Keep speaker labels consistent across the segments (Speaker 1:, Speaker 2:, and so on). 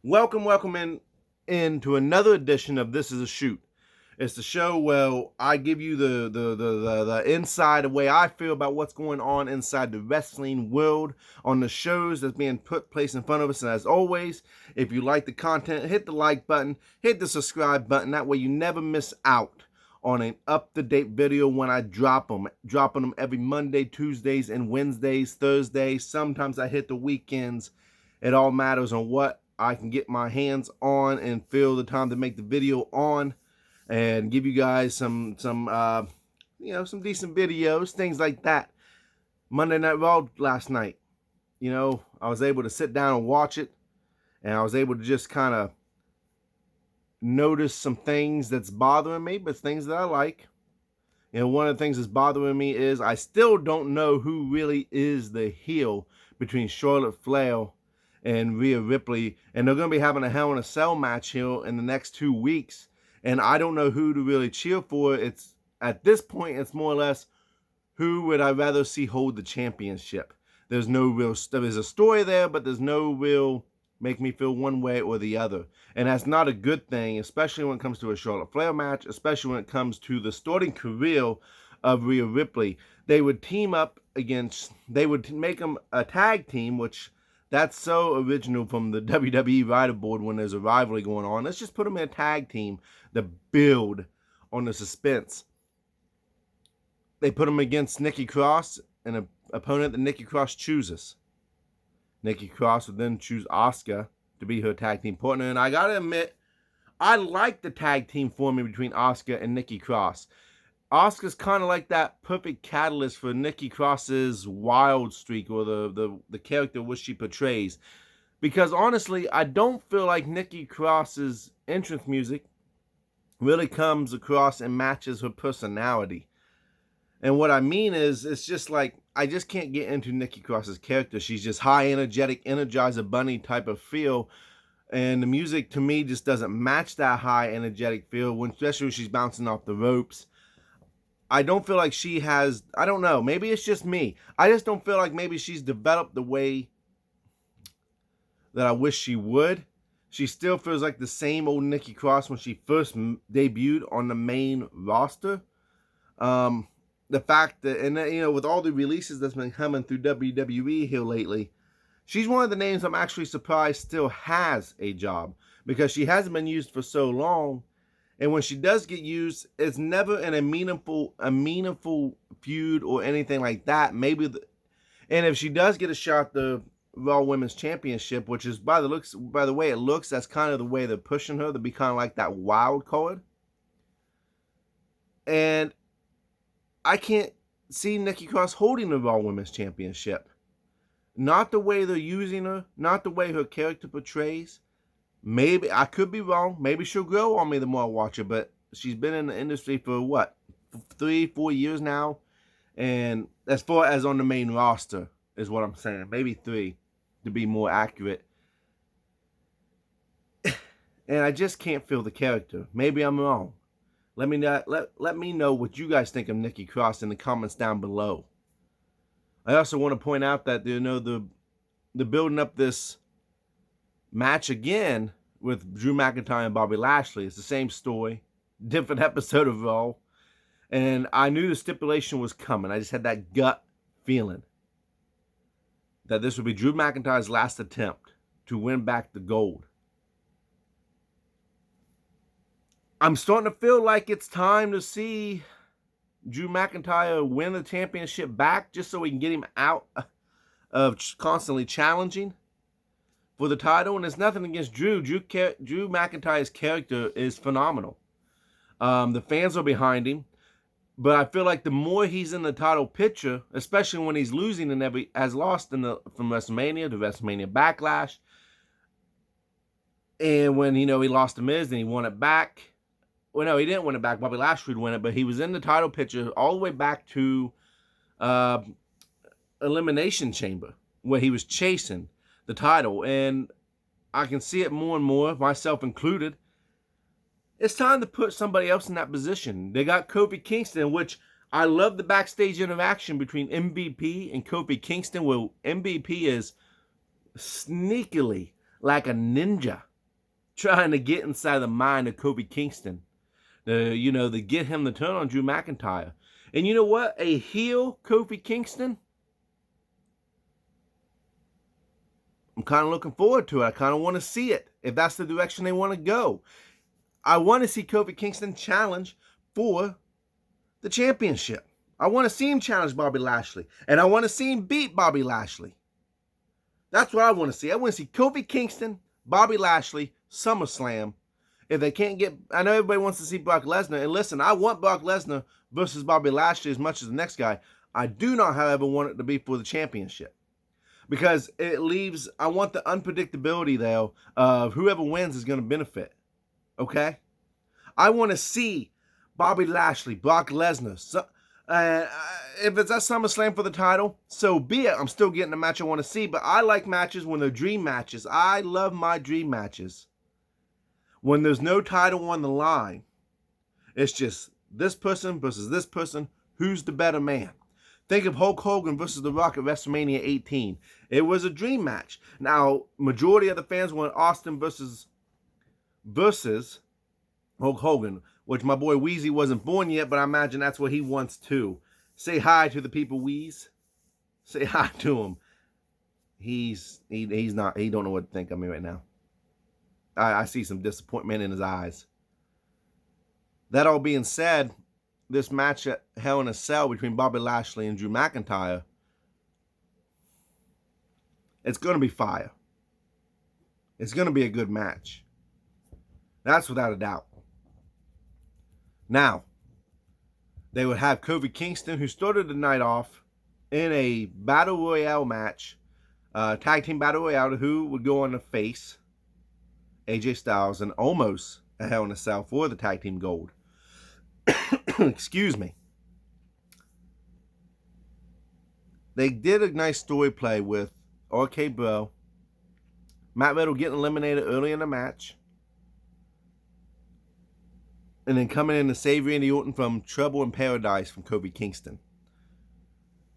Speaker 1: Welcome into another edition of This Is a Shoot. It's the show where I give you the inside the way I feel about what's going on inside the wrestling world on the shows that's being placed in front of us. And as always, if you like the content, hit the like button, hit the subscribe button. That way you never miss out on an up-to-date video when I drop them. Dropping them every Monday, Tuesdays, and Wednesdays, Thursdays. Sometimes I hit the weekends. It all matters on what I can get my hands on and feel the time to make the video on and give you guys some decent videos, things like that. Monday Night Raw last night, I was able to sit down and watch it, and I was able to just kind of notice some things that's bothering me, but things that I like. One of the things that's bothering me is I still don't know who really is the heel between Charlotte Flair and Rhea Ripley, and they're going to be having a Hell in a Cell match here in the next 2 weeks, and I don't know who to really cheer for. It's at this point, it's more or less, who would I rather see hold the championship? There's a story there, but there's no real make me feel one way or the other, and that's not a good thing, especially when it comes to a Charlotte Flair match, especially when it comes to the starting career of Rhea Ripley. They would team up they would make them a tag team, which that's so original from the WWE writer board when there's a rivalry going on. Let's just put them in a tag team to build on the suspense. They put them against Nikki Cross, an opponent that Nikki Cross chooses. Nikki Cross would then choose Asuka to be her tag team partner. And I gotta admit, I like the tag team forming between Asuka and Nikki Cross. Asuka's kind of like that perfect catalyst for Nikki Cross's wild streak, or the character which she portrays. Because honestly, I don't feel like Nikki Cross's entrance music really comes across and matches her personality. And what I mean is, it's just like, I just can't get into Nikki Cross's character. She's just high energetic, Energizer Bunny type of feel. And the music to me just doesn't match that high energetic feel, especially when she's bouncing off the ropes. I don't feel like she has, I don't know, maybe it's just me. I just don't feel like maybe she's developed the way that I wish she would. She still feels like the same old Nikki Cross when she first debuted on the main roster. The fact that, and with all the releases that's been coming through WWE here lately, she's one of the names I'm actually surprised still has a job, because she hasn't been used for so long. And when she does get used, it's never in a meaningful feud or anything like that. And if she does get a shot at the Raw Women's Championship, which is by the way it looks, that's kind of the way they're pushing her to be kind of like that wild card. And I can't see Nikki Cross holding the Raw Women's Championship. Not the way they're using her, not the way her character portrays. Maybe, I could be wrong. Maybe she'll grow on me the more I watch her, but she's been in the industry for 3-4 years now. And as far as on the main roster is what I'm saying. Maybe 3 to be more accurate. And I just can't feel the character. Maybe I'm wrong. Let me know what you guys think of Nikki Cross in the comments down below. I also want to point out that they're building up this match again with Drew McIntyre and Bobby Lashley. It's the same story, different episode of Raw. And I knew the stipulation was coming. I just had that gut feeling that this would be Drew McIntyre's last attempt to win back the gold. I'm starting to feel like it's time to see Drew McIntyre win the championship back, just so we can get him out of constantly challenging for the title. And there's nothing against Drew. Drew McIntyre's character is phenomenal. The fans are behind him. But I feel like the more he's in the title picture, especially when he's losing has lost from WrestleMania to WrestleMania Backlash. And when, he lost to Miz and he won it back. Well, no, he didn't win it back. Bobby Lashley would win it, but he was in the title picture all the way back to Elimination Chamber, where he was chasing the title. And I can see it more and more, myself included. It's time to put somebody else in that position. They got Kofi Kingston, which I love the backstage interaction between MVP and Kofi Kingston, where MVP is sneakily like a ninja trying to get inside the mind of Kofi Kingston. To get him to turn on Drew McIntyre. And you know what? A heel Kofi Kingston, I'm kind of looking forward to it. I kind of want to see it, if that's the direction they want to go. I want to see Kofi Kingston challenge for the championship. I want to see him challenge Bobby Lashley. And I want to see him beat Bobby Lashley. That's what I want to see. I want to see Kofi Kingston, Bobby Lashley, SummerSlam. If they can't get... I know everybody wants to see Brock Lesnar. And listen, I want Brock Lesnar versus Bobby Lashley as much as the next guy. I do not, however, want it to be for the championship. Because it leaves... I want the unpredictability, though, of whoever wins is going to benefit. Okay? I want to see Bobby Lashley, Brock Lesnar. If it's at SummerSlam for the title, so be it. I'm still getting the match I want to see. But I like matches when they're dream matches. I love my dream matches. When there's no title on the line, it's just this person versus this person. Who's the better man? Think of Hulk Hogan versus The Rock at WrestleMania 18. It was a dream match. Now, majority of the fans want Austin versus Hulk Hogan, which my boy Weezy wasn't born yet, but I imagine that's what he wants too. Say hi to the people, Weez. Say hi to him. He don't know what to think of me right now. I see some disappointment in his eyes. That all being said, this match at Hell in a Cell between Bobby Lashley and Drew McIntyre, it's going to be fire. It's going to be a good match. That's without a doubt. Now, they would have Kofi Kingston, who started the night off in a Battle Royale match, tag team Battle Royale, who would go on to face AJ Styles and almost a Hell in a Cell for the tag team gold. Excuse me. They did a nice story play with Rkbro, Matt Riddle getting eliminated early in the match, and then coming in to save Randy Orton from Trouble in Paradise from Kofi Kingston.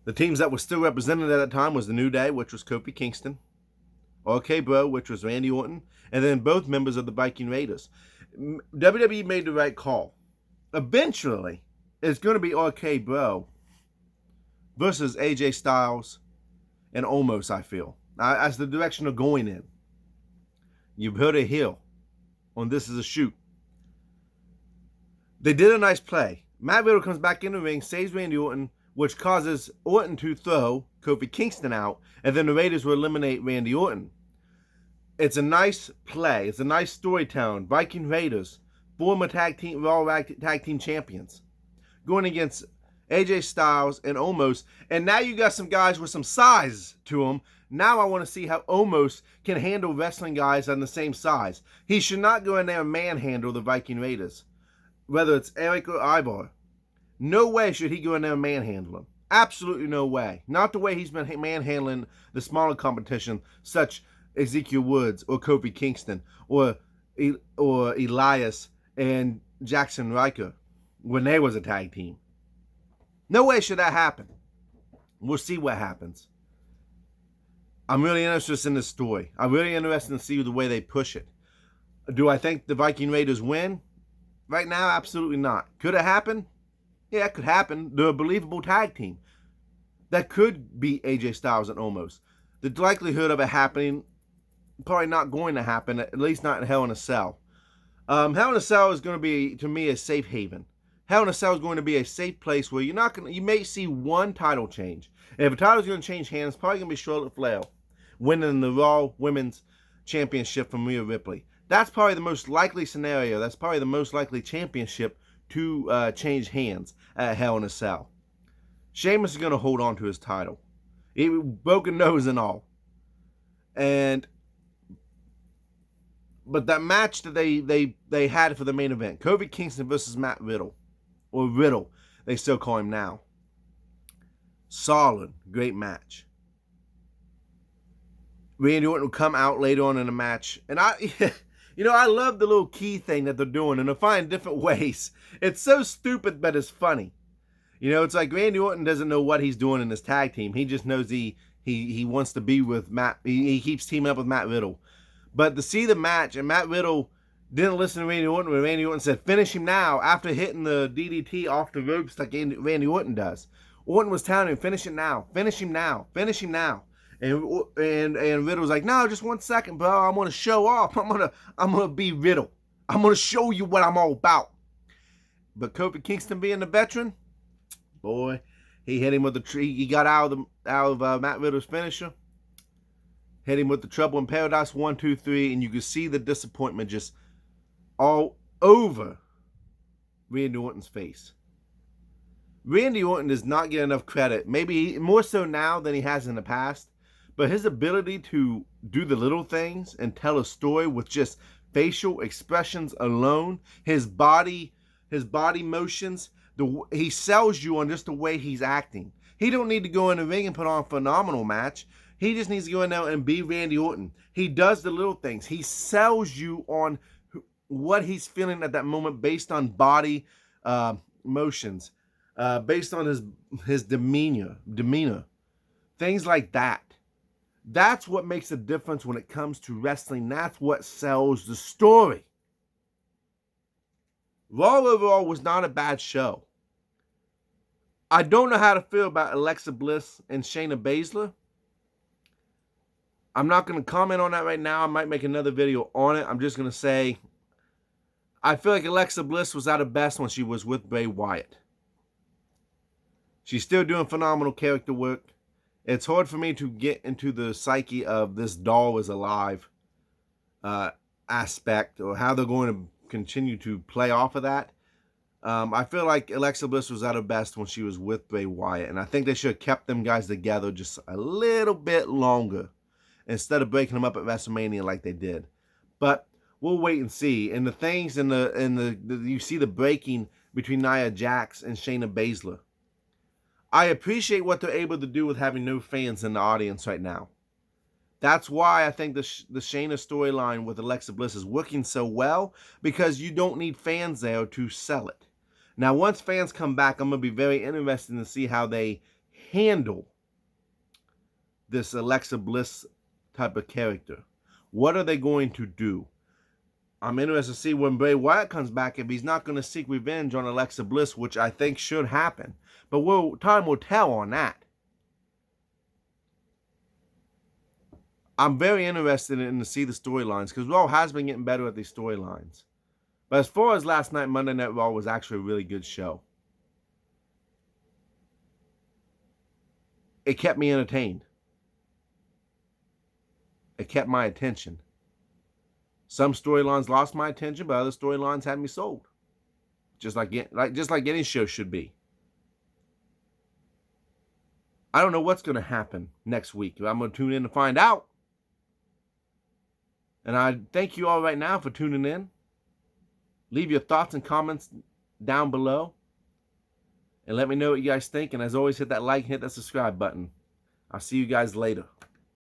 Speaker 1: The teams that were still represented at that time was The New Day, which was Kofi Kingston, Rkbro, which was Randy Orton, and then both members of the Viking Raiders. WWE made the right call. Eventually, it's going to be Rkbro versus AJ Styles and Omos, I feel. As the direction of going in. You've heard a heel on This Is a Shoot. They did a nice play. Matt Riddle comes back in the ring, saves Randy Orton, which causes Orton to throw Kofi Kingston out, and then the Raiders will eliminate Randy Orton. It's a nice play. It's a nice storytelling. Viking Raiders, former Raw tag team champions, going against AJ Styles and Omos, and now you got some guys with some size to them. Now I want to see how Omos can handle wrestling guys on the same size. He should not go in there and manhandle the Viking Raiders, whether it's Eric or Ivar. No way should he go in there and manhandle them. Absolutely no way. Not the way he's been manhandling the smaller competition, such Ezekiel Woods or Kofi Kingston or Elias and Jackson Riker when they was a tag team. No way should that happen. We'll see what happens. I'm really interested in this story. I'm really interested to see the way they push it. Do I think the Viking Raiders win? Right now, absolutely not. Could it happen? Yeah, it could happen. They're a believable tag team. That could beat AJ Styles and Omos. The likelihood of it happening, probably not going to happen, at least not in Hell in a Cell. Hell in a Cell is going to be, to me, a safe haven. Hell in a Cell is going to be a safe place where you may see one title change. And if a title is going to change hands, it's probably going to be Charlotte Flair winning the Raw Women's Championship from Rhea Ripley. That's probably the most likely scenario. That's probably the most likely championship to change hands at Hell in a Cell. Sheamus is going to hold on to his title. Broken nose and all. But that match that they had for the main event, Kofi Kingston versus Matt Riddle, or Riddle, they still call him now. Solid, great match. Randy Orton will come out later on in the match, and I love the little key thing that they're doing, and they're finding different ways. It's so stupid, but it's funny. It's like Randy Orton doesn't know what he's doing in this tag team. He just knows he wants to be with Matt. He keeps teaming up with Matt Riddle. But to see the match, and Matt Riddle didn't listen to Randy Orton when Randy Orton said, finish him now, after hitting the DDT off the ropes like Randy Orton does. Orton was telling him, finish it now, finish him now, finish him now. And Riddle was like, no, just 1 second, bro. I'm gonna show off. I'm gonna be Riddle. I'm gonna show you what I'm all about. But Kofi Kingston, being the veteran, boy, he hit him with the tree. He got out of Matt Riddle's finisher. Hit him with the Trouble in Paradise 1, 2, 3, and you could see the disappointment just all over Randy Orton's face. Randy Orton does not get enough credit. Maybe more so now than he has in the past. But his ability to do the little things and tell a story with just facial expressions alone, his body motions, he sells you on just the way he's acting. He don't need to go in the ring and put on a phenomenal match. He just needs to go in there and be Randy Orton. He does the little things. He sells you on what he's feeling at that moment based on body motions, based on his demeanor, things like that. That's what makes a difference when it comes to wrestling. That's what sells the story. Raw overall was not a bad show. I don't know how to feel about Alexa Bliss and Shayna Baszler. I'm not going to comment on that right now. I might make another video on it. I'm just going to say, I feel like Alexa Bliss was at her best when she was with Bray Wyatt. She's still doing phenomenal character work. It's hard for me to get into the psyche of this doll is alive aspect, or how they're going to continue to play off of that. I feel like Alexa Bliss was at her best when she was with Bray Wyatt, and I think they should have kept them guys together just a little bit longer instead of breaking them up at WrestleMania like they did. But we'll wait and see. And the things you see the breaking between Nia Jax and Shayna Baszler. I appreciate what they're able to do with having no fans in the audience right now. That's why I think the Shayna storyline with Alexa Bliss is working so well, because you don't need fans there to sell it. Now, once fans come back, I'm going to be very interested to see how they handle this Alexa Bliss type of character. What are they going to do? I'm interested to see when Bray Wyatt comes back if he's not going to seek revenge on Alexa Bliss, which I think should happen. But time will tell on that. I'm very interested in to see the storylines, because Raw has been getting better at these storylines. But as far as last night, Monday Night Raw was actually a really good show. It kept me entertained. It kept my attention. Some storylines lost my attention, but other storylines had me sold. Just like any show should be. I don't know what's going to happen next week. I'm going to tune in to find out. And I thank you all right now for tuning in. Leave your thoughts and comments down below. And let me know what you guys think. And as always, hit that like and hit that subscribe button. I'll see you guys later.